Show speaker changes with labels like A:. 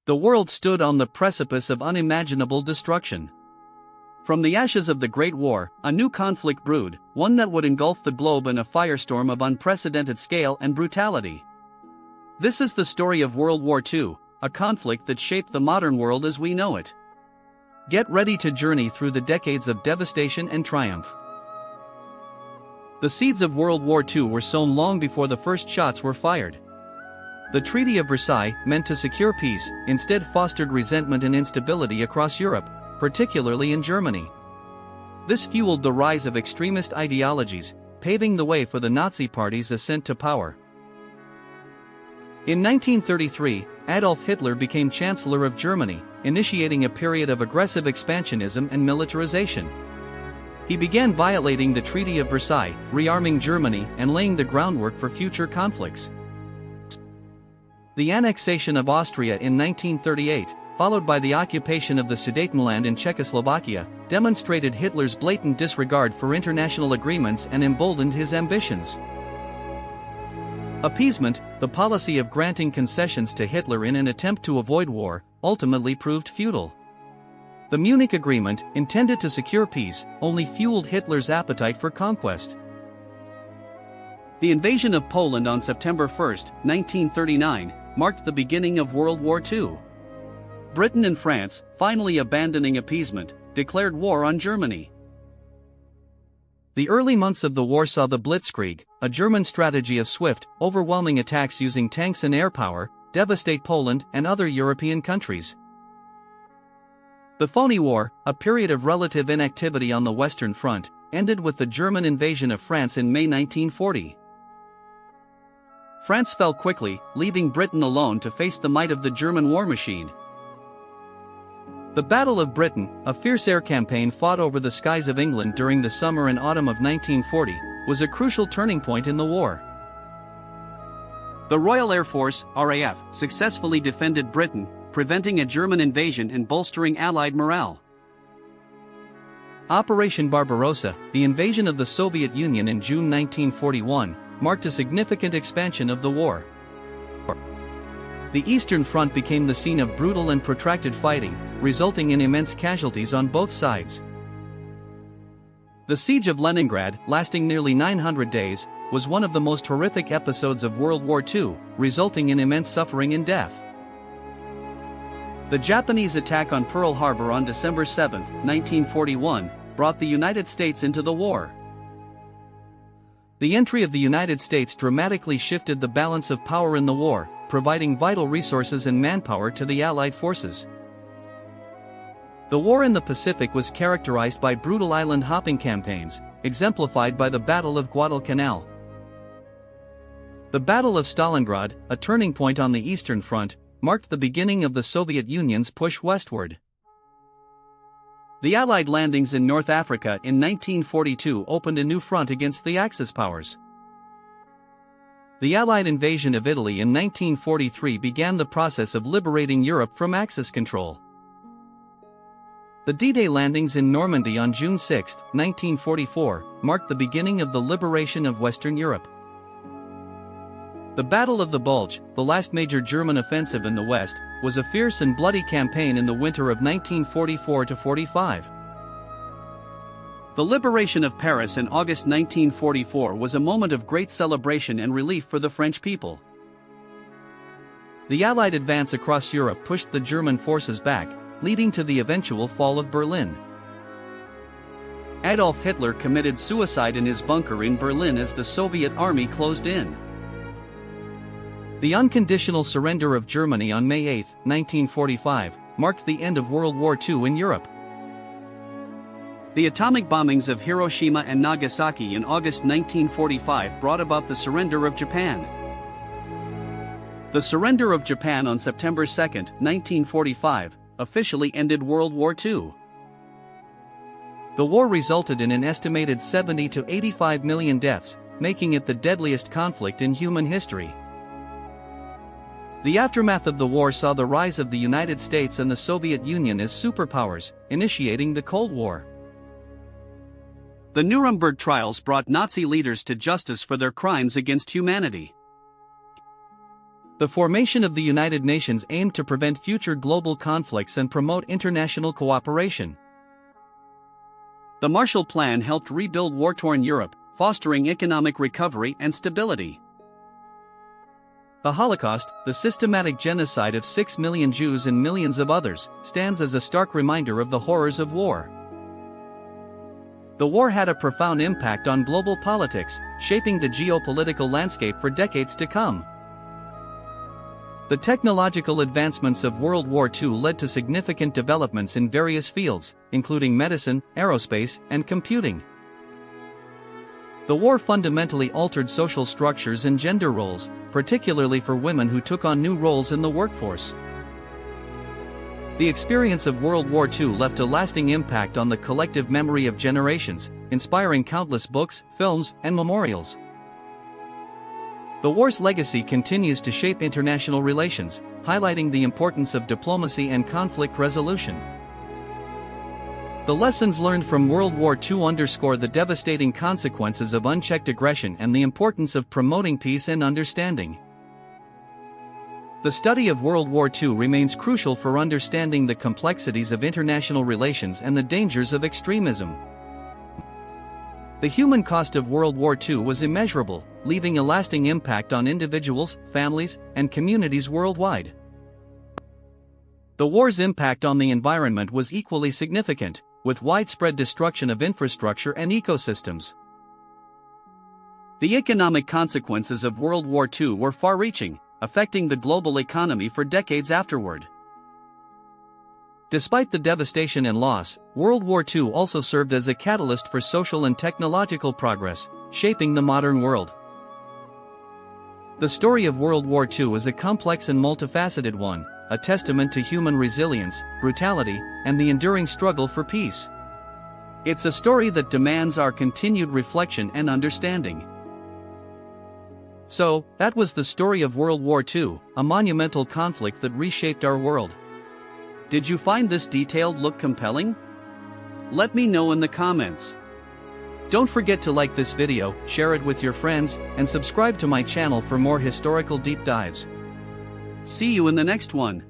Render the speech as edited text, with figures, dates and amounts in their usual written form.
A: The world stood on the precipice of unimaginable destruction. From the ashes of the Great War, a new conflict brewed, one that would engulf the globe in a firestorm of unprecedented scale and brutality. This is the story of World War II, a conflict that shaped the modern world as we know it. Get ready to journey through the decades of devastation and triumph. The seeds of World War II were sown long before the first shots were fired. The Treaty of Versailles, meant to secure peace, instead fostered resentment and instability across Europe, particularly in Germany. This fueled the rise of extremist ideologies, paving the way for the Nazi Party's ascent to power. In 1933, Adolf Hitler became Chancellor of Germany, initiating a period of aggressive expansionism and militarization. He began violating the Treaty of Versailles, rearming Germany and laying the groundwork for future conflicts. The annexation of Austria in 1938, followed by the occupation of the Sudetenland in Czechoslovakia, demonstrated Hitler's blatant disregard for international agreements and emboldened his ambitions. Appeasement, the policy of granting concessions to Hitler in an attempt to avoid war, ultimately proved futile. The Munich Agreement, intended to secure peace, only fueled Hitler's appetite for conquest. The invasion of Poland on September 1, 1939, marked the beginning of World War II. Britain and France, finally abandoning appeasement, declared war on Germany. The early months of the war saw the Blitzkrieg, a German strategy of swift, overwhelming attacks using tanks and air power, devastate Poland and other European countries. The Phony War, a period of relative inactivity on the Western Front, ended with the German invasion of France in May 1940. France fell quickly, leaving Britain alone to face the might of the German war machine. The Battle of Britain, a fierce air campaign fought over the skies of England during the summer and autumn of 1940, was a crucial turning point in the war. The Royal Air Force, RAF, successfully defended Britain, preventing a German invasion and bolstering Allied morale. Operation Barbarossa, the invasion of the Soviet Union in June 1941, marked a significant expansion of the war. The Eastern Front became the scene of brutal and protracted fighting, resulting in immense casualties on both sides. The Siege of Leningrad, lasting nearly 900 days, was one of the most horrific episodes of World War II, resulting in immense suffering and death. The Japanese attack on Pearl Harbor on December 7, 1941, brought the United States into the war. The entry of the United States dramatically shifted the balance of power in the war, providing vital resources and manpower to the Allied forces. The war in the Pacific was characterized by brutal island-hopping campaigns, exemplified by the Battle of Guadalcanal. The Battle of Stalingrad, a turning point on the Eastern Front, marked the beginning of the Soviet Union's push westward. The Allied landings in North Africa in 1942 opened a new front against the Axis powers. The Allied invasion of Italy in 1943 began the process of liberating Europe from Axis control. The D-Day landings in Normandy on June 6, 1944, marked the beginning of the liberation of Western Europe. The Battle of the Bulge, the last major German offensive in the West, was a fierce and bloody campaign in the winter of 1944-45. The liberation of Paris in August 1944 was a moment of great celebration and relief for the French people. The Allied advance across Europe pushed the German forces back, leading to the eventual fall of Berlin. Adolf Hitler committed suicide in his bunker in Berlin as the Soviet army closed in. The unconditional surrender of Germany on May 8, 1945, marked the end of World War II in Europe. The atomic bombings of Hiroshima and Nagasaki in August 1945 brought about the surrender of Japan. The surrender of Japan on September 2, 1945, officially ended World War II. The war resulted in an estimated 70 to 85 million deaths, making it the deadliest conflict in human history. The aftermath of the war saw the rise of the United States and the Soviet Union as superpowers, initiating the Cold War. The Nuremberg trials brought Nazi leaders to justice for their crimes against humanity. The formation of the United Nations aimed to prevent future global conflicts and promote international cooperation. The Marshall Plan helped rebuild war-torn Europe, fostering economic recovery and stability. The Holocaust, the systematic genocide of 6 million Jews and millions of others, stands as a stark reminder of the horrors of war. The war had a profound impact on global politics, shaping the geopolitical landscape for decades to come. The technological advancements of World War II led to significant developments in various fields, including medicine, aerospace, and computing. The war fundamentally altered social structures and gender roles, particularly for women who took on new roles in the workforce. The experience of World War II left a lasting impact on the collective memory of generations, inspiring countless books, films, and memorials. The war's legacy continues to shape international relations, highlighting the importance of diplomacy and conflict resolution. The lessons learned from World War II underscore the devastating consequences of unchecked aggression and the importance of promoting peace and understanding. The study of World War II remains crucial for understanding the complexities of international relations and the dangers of extremism. The human cost of World War II was immeasurable, leaving a lasting impact on individuals, families, and communities worldwide. The war's impact on the environment was equally significant, with widespread destruction of infrastructure and ecosystems. The economic consequences of World War II were far-reaching, affecting the global economy for decades afterward. Despite the devastation and loss, World War II also served as a catalyst for social and technological progress, shaping the modern world. The story of World War II is a complex and multifaceted one, a testament to human resilience, brutality, and the enduring struggle for peace. It's a story that demands our continued reflection and understanding. So, that was the story of World War II, a monumental conflict that reshaped our world. Did you find this detailed look compelling? Let me know in the comments. Don't forget to like this video, share it with your friends, and subscribe to my channel for more historical deep dives. See you in the next one.